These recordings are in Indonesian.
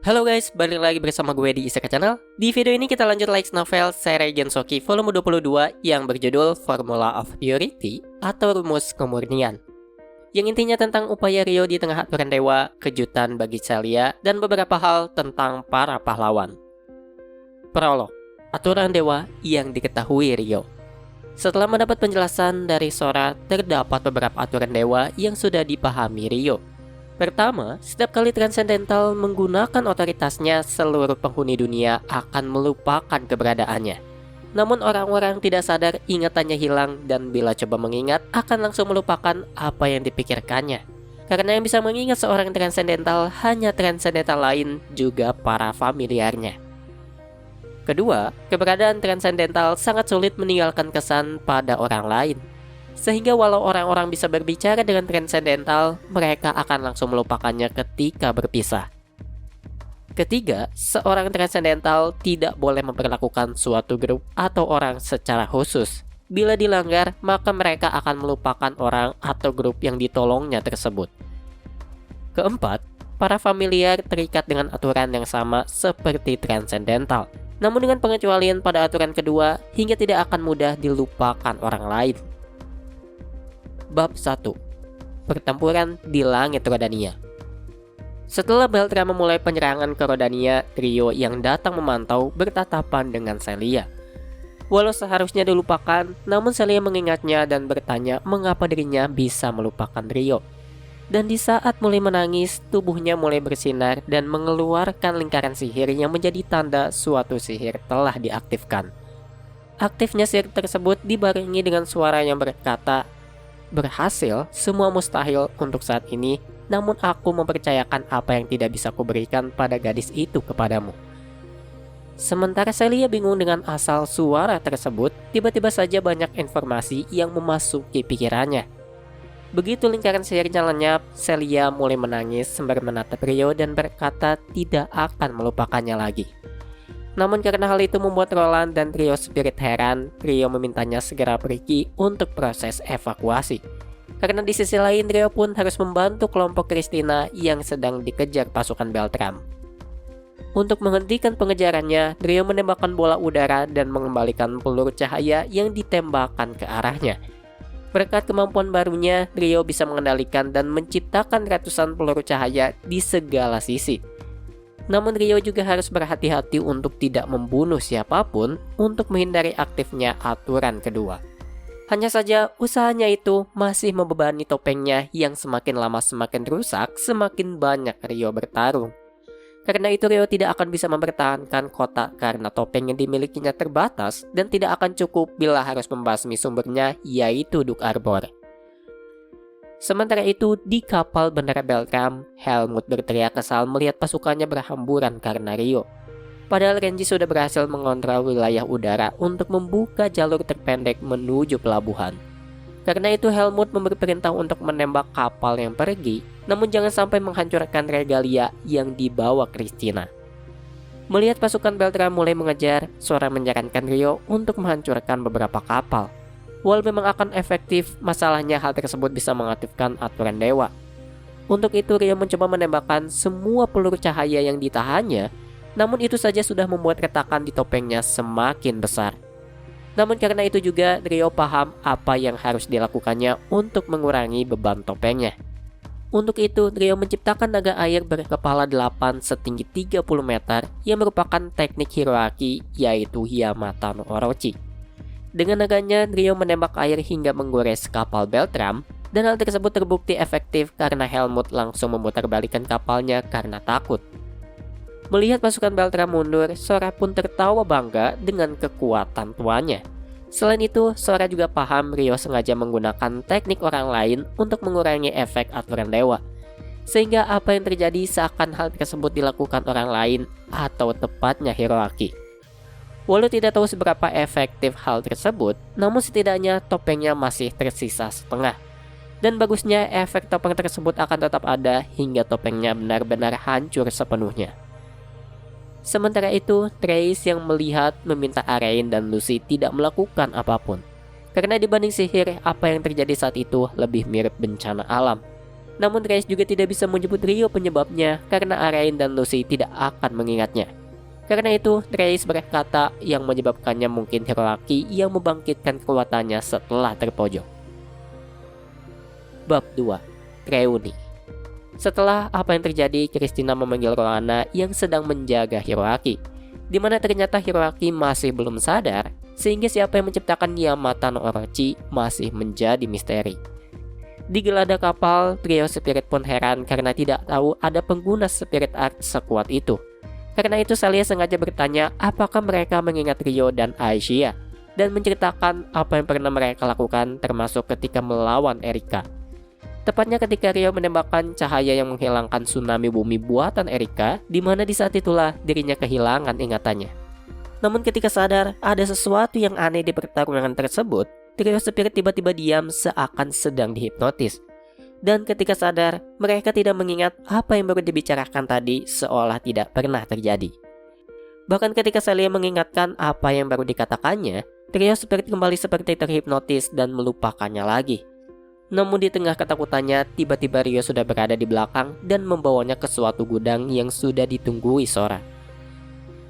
Halo guys, balik lagi bersama gue di Isaka Channel. Di video ini kita lanjut light novel seri Gensoki volume 22 yang berjudul Formula of Purity atau Rumus Kemurnian. Yang intinya tentang upaya Ryo di tengah aturan dewa, kejutan bagi Celia, dan beberapa hal tentang para pahlawan. Prolog, aturan dewa yang diketahui Ryo. Setelah mendapat penjelasan dari Sora, terdapat beberapa aturan dewa yang sudah dipahami Ryo. Pertama, setiap kali Transcendental menggunakan otoritasnya, seluruh penghuni dunia akan melupakan keberadaannya. Namun orang-orang tidak sadar ingatannya hilang dan bila coba mengingat akan langsung melupakan apa yang dipikirkannya. Karena yang bisa mengingat seorang Transcendental hanya Transcendental lain, juga para familiarnya. Kedua, keberadaan Transcendental sangat sulit meninggalkan kesan pada orang lain. Sehingga walau orang-orang bisa berbicara dengan Transcendental, mereka akan langsung melupakannya ketika berpisah. Ketiga, seorang Transcendental tidak boleh memperlakukan suatu grup atau orang secara khusus. Bila dilanggar, maka mereka akan melupakan orang atau grup yang ditolongnya tersebut. Keempat, para familiar terikat dengan aturan yang sama seperti Transcendental. Namun dengan pengecualian pada aturan kedua, hingga tidak akan mudah dilupakan orang lain. Bab 1. Pertempuran di langit Rodania. Setelah Beltram memulai penyerangan ke Rodania, trio yang datang memantau bertatapan dengan Celia. Walau seharusnya dilupakan, namun Celia mengingatnya dan bertanya mengapa dirinya bisa melupakan Ryo. Dan di saat mulai menangis, tubuhnya mulai bersinar dan mengeluarkan lingkaran sihir yang menjadi tanda suatu sihir telah diaktifkan. Aktifnya sihir tersebut dibarengi dengan suara yang berkata, "Berhasil, semua mustahil untuk saat ini, namun aku mempercayakan apa yang tidak bisa kuberikan pada gadis itu kepadamu." Sementara Celia bingung dengan asal suara tersebut, tiba-tiba saja banyak informasi yang memasuki pikirannya. Begitu lingkaran sihirnya lenyap, Celia mulai menangis sembari menatap Ryo dan berkata tidak akan melupakannya lagi. Namun karena hal itu membuat Roland dan trio Spirit heran, Ryo memintanya segera pergi untuk proses evakuasi. Karena di sisi lain, Ryo pun harus membantu kelompok Christina yang sedang dikejar pasukan Beltram. Untuk menghentikan pengejarannya, Ryo menembakkan bola udara dan mengembalikan peluru cahaya yang ditembakkan ke arahnya. Berkat kemampuan barunya, Ryo bisa mengendalikan dan menciptakan ratusan peluru cahaya di segala sisi. Namun Ryo juga harus berhati-hati untuk tidak membunuh siapapun untuk menghindari aktifnya aturan kedua. Hanya saja usahanya itu masih membebani topengnya yang semakin lama semakin rusak semakin banyak Ryo bertarung. Karena itu Ryo tidak akan bisa mempertahankan kota karena topeng yang dimilikinya terbatas dan tidak akan cukup bila harus membasmi sumbernya yaitu Duk Arbor. Sementara itu, di kapal Bandara Beltram, Helmut berteriak kesal melihat pasukannya berhamburan karena Ryo. Padahal Renji sudah berhasil mengontrol wilayah udara untuk membuka jalur terpendek menuju pelabuhan. Karena itu Helmut memberi perintah untuk menembak kapal yang pergi, namun jangan sampai menghancurkan regalia yang dibawa Christina. Melihat pasukan Beltram mulai mengejar, Sora menyarankan Ryo untuk menghancurkan beberapa kapal. Walau memang akan efektif, masalahnya hal tersebut bisa mengaktifkan aturan dewa. Untuk itu Ryo mencoba menembakkan semua peluru cahaya yang ditahannya, namun itu saja sudah membuat retakan di topengnya semakin besar. Namun karena itu juga Ryo paham apa yang harus dilakukannya untuk mengurangi beban topengnya. Untuk itu Ryo menciptakan naga air berkepala 8 setinggi 30 meter yang merupakan teknik Hiroaki yaitu Yamata no Orochi. Dengan naganya, Ryo menembak air hingga menggores kapal Beltram, dan hal tersebut terbukti efektif karena Helmut langsung memutarbalikkan kapalnya karena takut. Melihat pasukan Beltram mundur, Sora pun tertawa bangga dengan kekuatan tuannya. Selain itu, Sora juga paham Ryo sengaja menggunakan teknik orang lain untuk mengurangi efek aturan dewa. Sehingga apa yang terjadi seakan hal tersebut dilakukan orang lain atau tepatnya Hiroaki. Walau tidak tahu seberapa efektif hal tersebut, namun setidaknya topengnya masih tersisa setengah. Dan bagusnya efek topeng tersebut akan tetap ada hingga topengnya benar-benar hancur sepenuhnya. Sementara itu, Trace yang melihat meminta Arain dan Lucy tidak melakukan apapun. Karena dibanding sihir, apa yang terjadi saat itu lebih mirip bencana alam. Namun Reis juga tidak bisa menyebut Rio penyebabnya karena Arain dan Lucy tidak akan mengingatnya. Karena itu, Reis berkata yang menyebabkannya mungkin Hiroaki yang membangkitkan kekuatannya setelah terpojok. Bab 2. Reuni. Setelah apa yang terjadi, Christina memanggil Rohana yang sedang menjaga Hiroaki, di mana ternyata Hiroaki masih belum sadar, sehingga siapa yang menciptakan Yamata no Orochi masih menjadi misteri. Di geladak kapal, trio spirit pun heran karena tidak tahu ada pengguna spirit art sekuat itu. Karena itu Celia sengaja bertanya apakah mereka mengingat Rio dan Aishia, dan menceritakan apa yang pernah mereka lakukan termasuk ketika melawan Erika. Tepatnya ketika Rio menembakkan cahaya yang menghilangkan tsunami bumi buatan Erika, di mana di saat itulah dirinya kehilangan ingatannya. Namun ketika sadar ada sesuatu yang aneh di pertarungan tersebut, trio spirit tiba-tiba diam seakan sedang dihipnotis. Dan ketika sadar, mereka tidak mengingat apa yang baru dibicarakan tadi seolah tidak pernah terjadi. Bahkan ketika Celia mengingatkan apa yang baru dikatakannya, trio spirit kembali seperti terhipnotis dan melupakannya lagi. Namun di tengah ketakutannya, tiba-tiba Rio sudah berada di belakang dan membawanya ke suatu gudang yang sudah ditunggui Sora.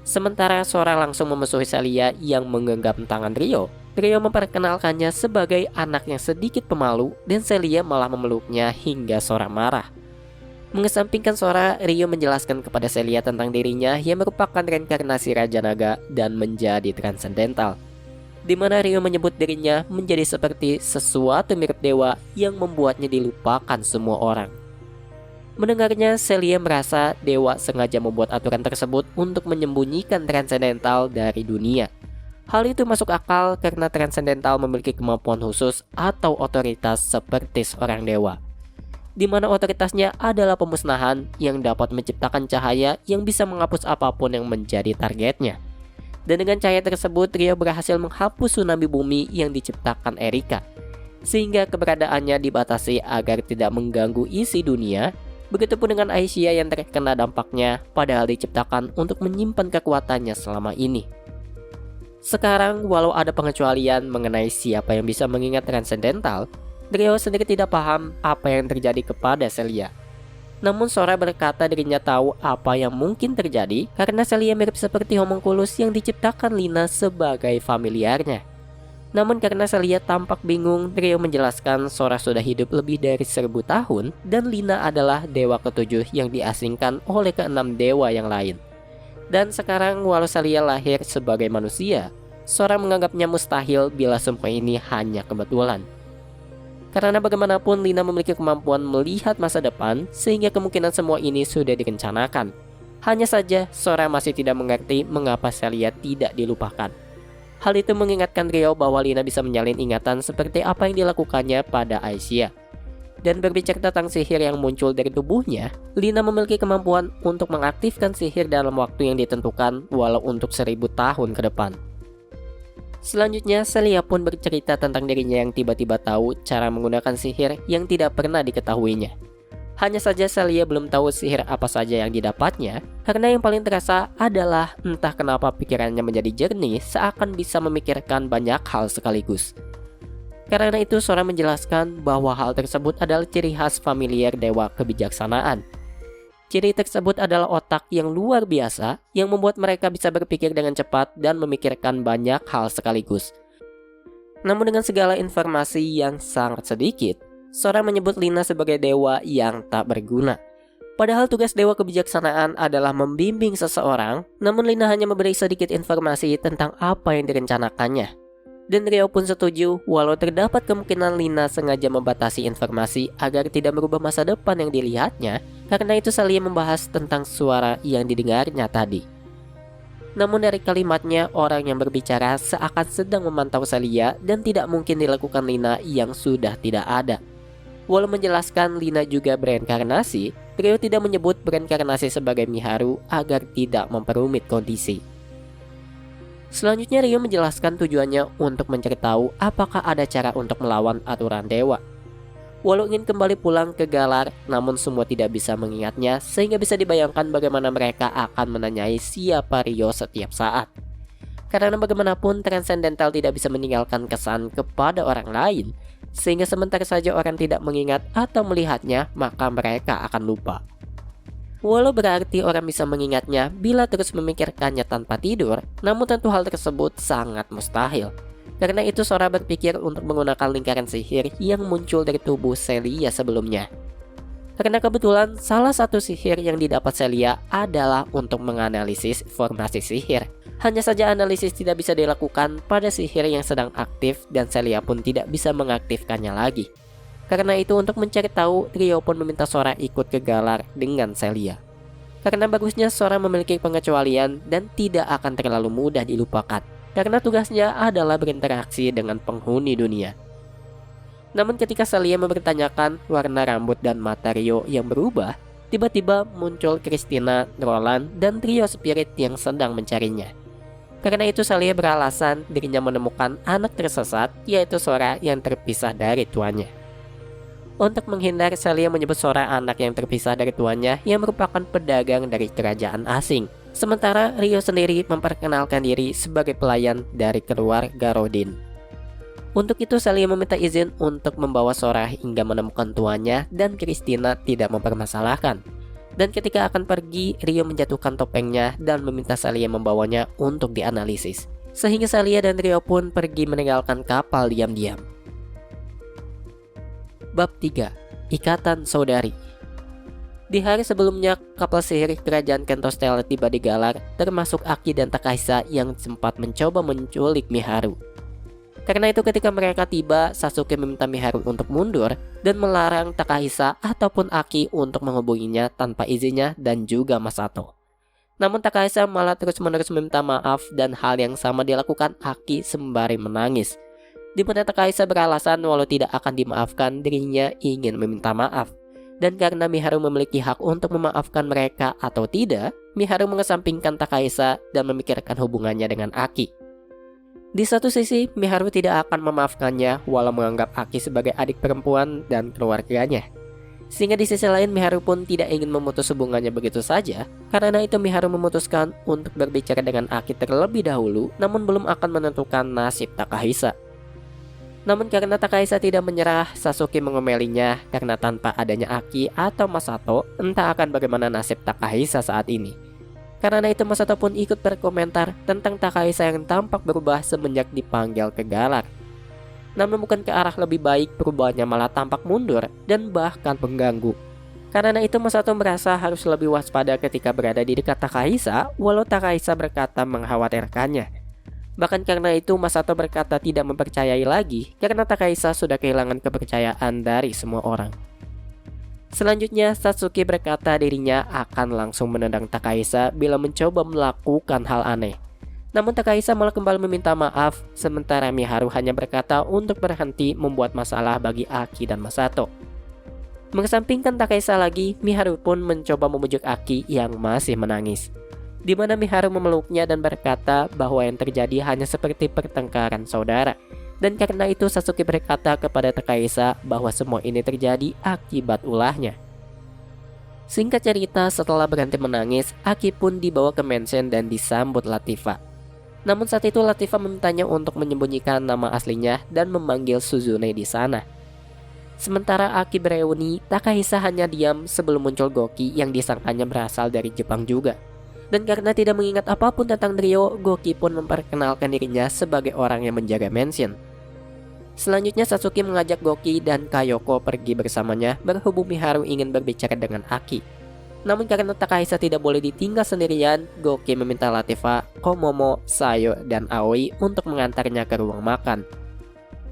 Sementara Sora langsung memusuhi Celia yang menggenggam tangan Rio, Rio memperkenalkannya sebagai anak yang sedikit pemalu dan Celia malah memeluknya hingga Sora marah. Mengesampingkan Sora, Rio menjelaskan kepada Celia tentang dirinya yang merupakan reinkarnasi Raja Naga dan menjadi transendental, di mana Rio menyebut dirinya menjadi seperti sesuatu mirip dewa yang membuatnya dilupakan semua orang. Mendengarnya, Celia merasa dewa sengaja membuat aturan tersebut untuk menyembunyikan transendental dari dunia. Hal itu masuk akal karena transendental memiliki kemampuan khusus atau otoritas seperti seorang dewa, di mana otoritasnya adalah pemusnahan yang dapat menciptakan cahaya yang bisa menghapus apapun yang menjadi targetnya. Dan dengan cahaya tersebut, Rio berhasil menghapus tsunami bumi yang diciptakan Erika, sehingga keberadaannya dibatasi agar tidak mengganggu isi dunia. Begitupun dengan Aishia yang terkena dampaknya, padahal diciptakan untuk menyimpan kekuatannya selama ini. Sekarang, walau ada pengecualian mengenai siapa yang bisa mengingat transendental, Rio sendiri tidak paham apa yang terjadi kepada Celia. Namun Sora berkata dirinya tahu apa yang mungkin terjadi karena Celia mirip seperti homunculus yang diciptakan Lina sebagai familiarnya. Namun karena Celia tampak bingung, Rio menjelaskan Sora sudah hidup lebih dari 1000 tahun dan Lina adalah dewa ke-7 yang diasingkan oleh ke-6 dewa yang lain. Dan sekarang walau Celia lahir sebagai manusia, Sora menganggapnya mustahil bila semua ini hanya kebetulan. Karena bagaimanapun Lina memiliki kemampuan melihat masa depan, sehingga kemungkinan semua ini sudah direncanakan. Hanya saja Sora masih tidak mengerti mengapa Celia tidak dilupakan. Hal itu mengingatkan Rio bahwa Lina bisa menyalin ingatan seperti apa yang dilakukannya pada Aishia. Dan berbicara tentang sihir yang muncul dari tubuhnya, Lina memiliki kemampuan untuk mengaktifkan sihir dalam waktu yang ditentukan walau untuk 1000 tahun ke depan. Selanjutnya, Celia pun bercerita tentang dirinya yang tiba-tiba tahu cara menggunakan sihir yang tidak pernah diketahuinya. Hanya saja Celia belum tahu sihir apa saja yang didapatnya, karena yang paling terasa adalah entah kenapa pikirannya menjadi jernih seakan bisa memikirkan banyak hal sekaligus. Karena itu Sora menjelaskan bahwa hal tersebut adalah ciri khas familiar dewa kebijaksanaan. Ciri tersebut adalah otak yang luar biasa yang membuat mereka bisa berpikir dengan cepat dan memikirkan banyak hal sekaligus. Namun dengan segala informasi yang sangat sedikit, Sora menyebut Lina sebagai dewa yang tak berguna. Padahal tugas dewa kebijaksanaan adalah membimbing seseorang, namun Lina hanya memberi sedikit informasi tentang apa yang direncanakannya. Dan Rio pun setuju walau terdapat kemungkinan Lina sengaja membatasi informasi agar tidak merubah masa depan yang dilihatnya. Karena itu Celia membahas tentang suara yang didengarnya tadi. Namun dari kalimatnya, orang yang berbicara seakan sedang memantau Celia dan tidak mungkin dilakukan Lina yang sudah tidak ada. Walau menjelaskan Lina juga bereinkarnasi, Rio tidak menyebut bereinkarnasi sebagai Miharu agar tidak memperumit kondisi. Selanjutnya Rio menjelaskan tujuannya untuk mencari tahu apakah ada cara untuk melawan aturan dewa. Walau ingin kembali pulang ke Galar, namun semua tidak bisa mengingatnya sehingga bisa dibayangkan bagaimana mereka akan menanyai siapa Rio setiap saat. Karena bagaimanapun transcendental tidak bisa meninggalkan kesan kepada orang lain, sehingga sementara saja orang tidak mengingat atau melihatnya, maka mereka akan lupa. Walau berarti orang bisa mengingatnya bila terus memikirkannya tanpa tidur, namun tentu hal tersebut sangat mustahil. Karena itu Sora berpikir untuk menggunakan lingkaran sihir yang muncul dari tubuh Celia sebelumnya. Karena kebetulan salah satu sihir yang didapat Celia adalah untuk menganalisis informasi sihir. Hanya saja analisis tidak bisa dilakukan pada sihir yang sedang aktif dan Celia pun tidak bisa mengaktifkannya lagi. Karena itu untuk mencari tahu, trio pun meminta Sora ikut ke Galar dengan Celia. Karena bagusnya Sora memiliki pengecualian dan tidak akan terlalu mudah dilupakan. Karena tugasnya adalah berinteraksi dengan penghuni dunia. Namun ketika Celia mempertanyakan warna rambut dan mata Rio yang berubah, tiba-tiba muncul Christina, Roland, dan trio spirit yang sedang mencarinya. Karena itu Celia beralasan dirinya menemukan anak tersesat, yaitu Sora yang terpisah dari tuannya. Untuk menghindar, Celia menyebut Sora anak yang terpisah dari tuannya yang merupakan pedagang dari kerajaan asing. Sementara Rio sendiri memperkenalkan diri sebagai pelayan dari keluarga Rodin. Untuk itu Celia meminta izin untuk membawa Sora hingga menemukan tuannya dan Christina tidak mempermasalahkan. Dan ketika akan pergi, Rio menjatuhkan topengnya dan meminta Celia membawanya untuk dianalisis. Sehingga Celia dan Rio pun pergi meninggalkan kapal diam-diam. Bab 3. Ikatan Saudari. Di hari sebelumnya, kapal sihir kerajaan Kentostel tiba di Galar, termasuk Aki dan Takahisa yang sempat mencoba menculik Miharu. Karena itu ketika mereka tiba, Sasuke meminta Miharu untuk mundur dan melarang Takahisa ataupun Aki untuk menghubunginya tanpa izinnya dan juga Masato. Namun Takahisa malah terus-menerus meminta maaf dan hal yang sama dilakukan Aki sembari menangis. Di mana Takahisa beralasan walau tidak akan dimaafkan, dirinya ingin meminta maaf. Dan karena Miharu memiliki hak untuk memaafkan mereka atau tidak, Miharu mengesampingkan Takahisa dan memikirkan hubungannya dengan Aki. Di satu sisi, Miharu tidak akan memaafkannya walau menganggap Aki sebagai adik perempuan dan keluarganya. Sehingga di sisi lain Miharu pun tidak ingin memutus hubungannya begitu saja. Karena itu Miharu memutuskan untuk berbicara dengan Aki terlebih dahulu, namun belum akan menentukan nasib Takahisa. Namun karena Takahisa tidak menyerah, Sasuke mengomelinya karena tanpa adanya Aki atau Masato, entah akan bagaimana nasib Takahisa saat ini. Karena itu Masato pun ikut berkomentar tentang Takahisa yang tampak berubah semenjak dipanggil ke Galar. Namun bukan ke arah lebih baik, perubahannya malah tampak mundur dan bahkan mengganggu. Karena itu Masato merasa harus lebih waspada ketika berada di dekat Takahisa, walau Takahisa berkata mengkhawatirkannya. Bahkan karena itu Masato berkata tidak mempercayai lagi karena Takahisa sudah kehilangan kepercayaan dari semua orang. Selanjutnya Sasuke berkata dirinya akan langsung menendang Takahisa bila mencoba melakukan hal aneh. Namun Takahisa malah kembali meminta maaf, sementara Miharu hanya berkata untuk berhenti membuat masalah bagi Aki dan Masato. Mengesampingkan Takahisa lagi, Miharu pun mencoba membujuk Aki yang masih menangis. Di mana Miharu memeluknya dan berkata bahwa yang terjadi hanya seperti pertengkaran saudara. Dan karena itu Sasuke berkata kepada Takahisa bahwa semua ini terjadi akibat ulahnya. Singkat cerita, setelah berhenti menangis, Aki pun dibawa ke mansion dan disambut Latifah. Namun saat itu Latifah memintanya untuk menyembunyikan nama aslinya dan memanggil Suzune di sana. Sementara Aki bereuni, Takahisa hanya diam sebelum muncul Goki yang disangkanya berasal dari Jepang juga. Dan karena tidak mengingat apapun tentang trio, Goki pun memperkenalkan dirinya sebagai orang yang menjaga mansion. Selanjutnya Sasuke mengajak Goki dan Kayoko pergi bersamanya berhubung Miharu ingin berbicara dengan Aki. Namun karena Takahisa tidak boleh ditinggal sendirian, Goki meminta Latifah, Komomo, Sayo, dan Aoi untuk mengantarnya ke ruang makan.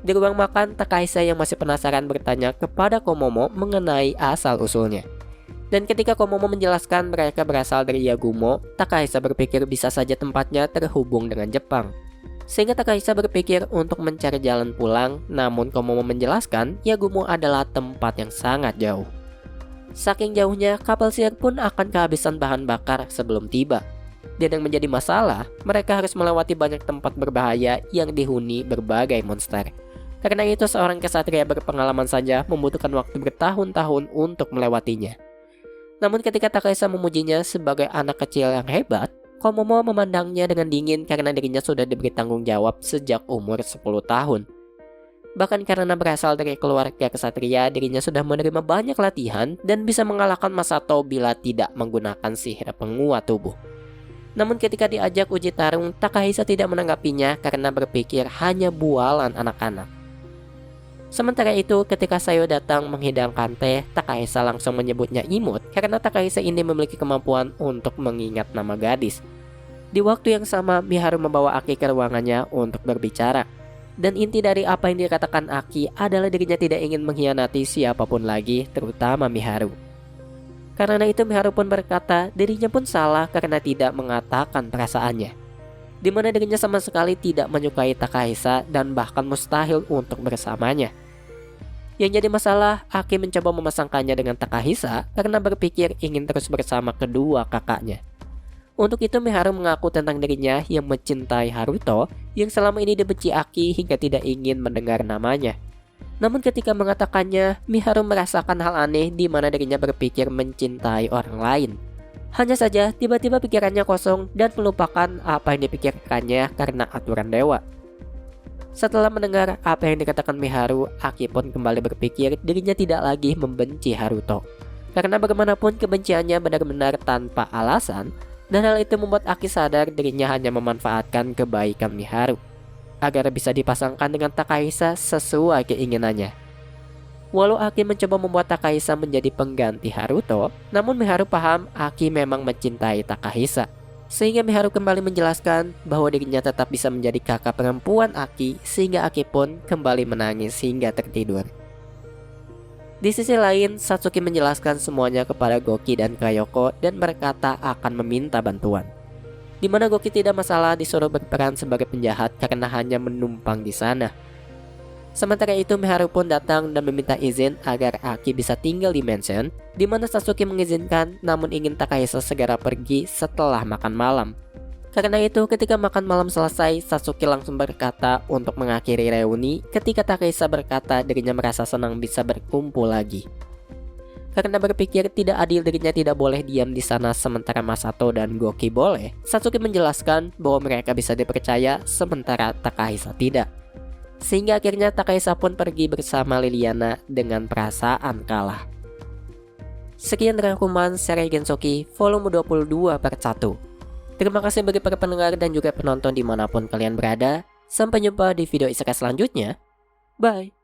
Di ruang makan, Takahisa yang masih penasaran bertanya kepada Komomo mengenai asal-usulnya. Dan ketika Komomo menjelaskan mereka berasal dari Yagumo, Takahisa berpikir bisa saja tempatnya terhubung dengan Jepang. Sehingga Takahisa berpikir untuk mencari jalan pulang, namun Komomo menjelaskan Yagumo adalah tempat yang sangat jauh. Saking jauhnya, kapal sihir pun akan kehabisan bahan bakar sebelum tiba. Dan yang menjadi masalah, mereka harus melewati banyak tempat berbahaya yang dihuni berbagai monster. Karena itu seorang kesatria berpengalaman saja membutuhkan waktu bertahun-tahun untuk melewatinya. Namun ketika Takahisa memujinya sebagai anak kecil yang hebat, Komomo memandangnya dengan dingin karena dirinya sudah diberi tanggung jawab sejak umur 10 tahun. Bahkan karena berasal dari keluarga kesatria, dirinya sudah menerima banyak latihan dan bisa mengalahkan Masato bila tidak menggunakan sihir penguat tubuh. Namun ketika diajak uji tarung, Takahisa tidak menanggapinya karena berpikir hanya bualan anak-anak. Sementara itu, ketika Sayo datang menghidangkan teh, Takahisa langsung menyebutnya imut karena Takahisa ini memiliki kemampuan untuk mengingat nama gadis. Di waktu yang sama, Miharu membawa Aki ke ruangannya untuk berbicara. Dan inti dari apa yang dikatakan Aki adalah dirinya tidak ingin mengkhianati siapapun lagi, terutama Miharu. Karena itu Miharu pun berkata dirinya pun salah karena tidak mengatakan perasaannya, di mana dirinya sama sekali tidak menyukai Takahisa dan bahkan mustahil untuk bersamanya. Yang jadi masalah, Aki mencoba memasangkannya dengan Takahisa karena berpikir ingin terus bersama kedua kakaknya. Untuk itu Miharu mengaku tentang dirinya yang mencintai Haruto yang selama ini dibenci Aki hingga tidak ingin mendengar namanya. Namun ketika mengatakannya, Miharu merasakan hal aneh di mana dirinya berpikir mencintai orang lain. Hanya saja tiba-tiba pikirannya kosong dan melupakan apa yang dipikirkannya karena aturan dewa. Setelah mendengar apa yang dikatakan Miharu, Aki pun kembali berpikir dirinya tidak lagi membenci Haruto. Karena bagaimanapun kebenciannya benar-benar tanpa alasan. Dan hal itu membuat Aki sadar dirinya hanya memanfaatkan kebaikan Miharu agar bisa dipasangkan dengan Takahisa sesuai keinginannya. Walau Aki mencoba membuat Takahisa menjadi pengganti Haruto, namun Miharu paham Aki memang mencintai Takahisa. Sehingga Miharu kembali menjelaskan bahwa dirinya tetap bisa menjadi kakak perempuan Aki, sehingga Aki pun kembali menangis hingga tertidur. Di sisi lain, Satsuki menjelaskan semuanya kepada Goki dan Kayoko dan berkata akan meminta bantuan. Di mana Goki tidak masalah disuruh berperan sebagai penjahat karena hanya menumpang di sana. Sementara itu Miharu pun datang dan meminta izin agar Aki bisa tinggal di mansion, di mana Satsuki mengizinkan namun ingin Takahisa segera pergi setelah makan malam. Karena itu ketika makan malam selesai, Satsuki langsung berkata untuk mengakhiri reuni ketika Takahisa berkata dirinya merasa senang bisa berkumpul lagi. Karena berpikir tidak adil dirinya tidak boleh diam di sana sementara Masato dan Goki boleh, Satsuki menjelaskan bahwa mereka bisa dipercaya sementara Takahisa tidak. Sehingga akhirnya Takahisa pun pergi bersama Liliana dengan perasaan kalah. Sekian rangkuman seri Gensoki volume 22 part 1. Terima kasih bagi para pendengar dan juga penonton dimanapun kalian berada. Sampai jumpa di video isekai selanjutnya. Bye.